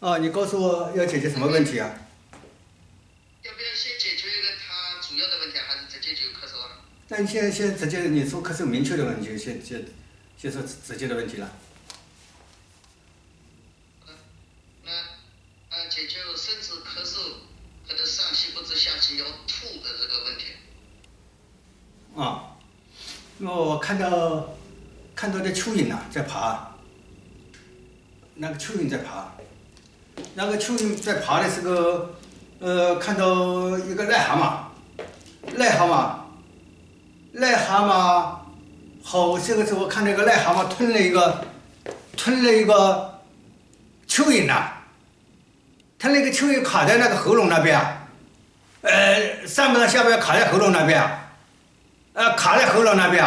哦，你告诉我要解决什么问题啊？要不要先解决一个他主要的问题，还是直接就咳嗽啊？那你现在直接你说咳嗽明确的问题，先说直接的问题了。那解决甚至咳嗽或者上气不接下气要吐的这个问题。啊，我看到这蚯蚓呐在爬，那个蚯蚓在爬，那个蚯蚓在爬的时候，看到一个癞蛤蟆，癞蛤蟆，癞蛤蟆，好，这个时候看那个癞蛤蟆吞了一个蚯蚓呐、它那个蚯蚓卡在那个喉咙那边，上边下边卡在喉咙那边，卡在喉咙那边，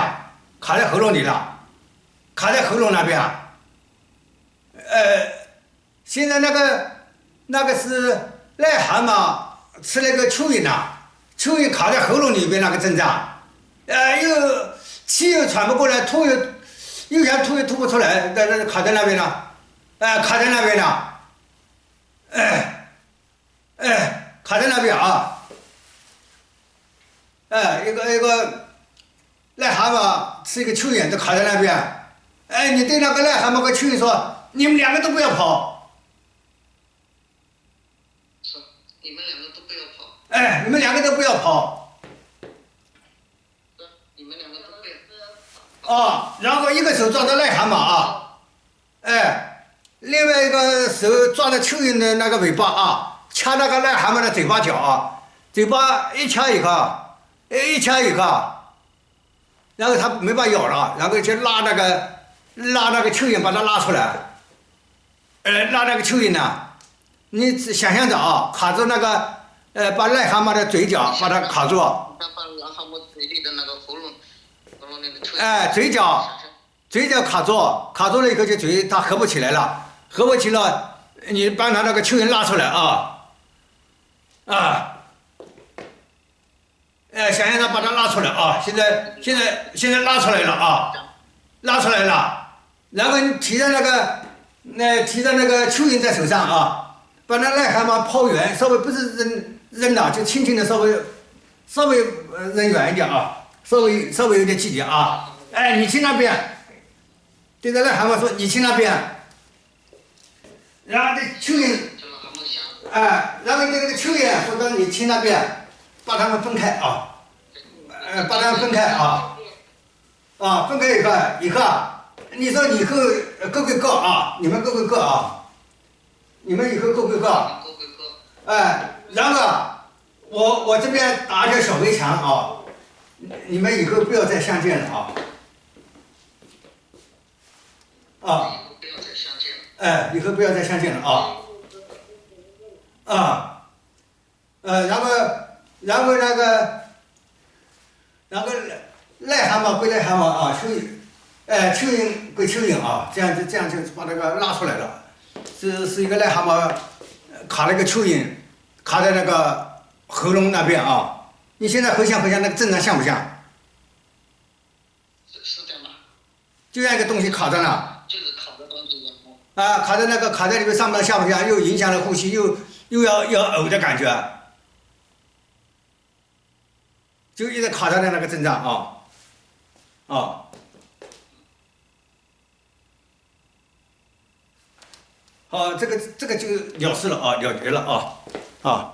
卡在喉咙里了，卡在喉咙那边，现在那个是癞蛤蟆吃了个蚯蚓呐、蚯蚓卡在喉咙里边那个症状，又气又喘不过来，吐又想吐又吐不出来，那卡在那边了，卡在那边了，卡在那边啊，一个癞蛤蟆吃一个蚯蚓都卡在那边，你对那个癞蛤蟆和蚯蚓说，你们两个都不要跑，说你们两个都不要跑。你们两个都不要跑，你们两个都不要。然后一个手抓着癞蛤蟆啊，另外一个手抓着蚯蚓的那个尾巴啊，掐那个癞蛤蟆的嘴巴角啊，嘴巴一掐一个，一掐一个，然后它没法咬了，然后就拉那个蚯蚓把它拉出来，拉那个蚯蚓呢，你想象着啊，卡住那个，把癞蛤蟆的嘴角把它卡住，他把癞蛤蟆嘴里的那个喉咙那个蚯蚓。嘴角卡住了以后就嘴它合不起来了，合不起了，你把它那个蚯蚓拉出来想让它把它拉出来啊！现在拉出来了啊，拉出来了，然后你提着那个蚯蚓在手上啊，把那癞蛤蟆抛远，稍微不是扔了，就轻轻的稍微扔远一点啊，稍微有点距离啊，你去那边。对着癞蛤蟆说：“你去那边。”然后这蚯蚓，然后这个蚯蚓说：“你去那边，把它们分开啊，把它们分开啊，分开以后，你说以后各归各啊，你们各归各啊，你们以后各归各，然后我这边搭一个小围墙啊，你们以后不要再相见了啊。”以后不要再相见了。以后不要再相见了然后癞蛤蟆归癞蛤蟆啊，蚯蚓归蚯蚓啊，这样就把那个拉出来了，是一个癞蛤蟆卡了个蚯蚓，卡在那个喉咙那边啊。你现在回想那个症状像不像？是这样吧？就像一个东西卡在那。就是卡的东西。卡在里面上不下不下，又影响了呼吸，又要呕的感觉，就一直卡在那个症状好，这个就了事了了结了啊。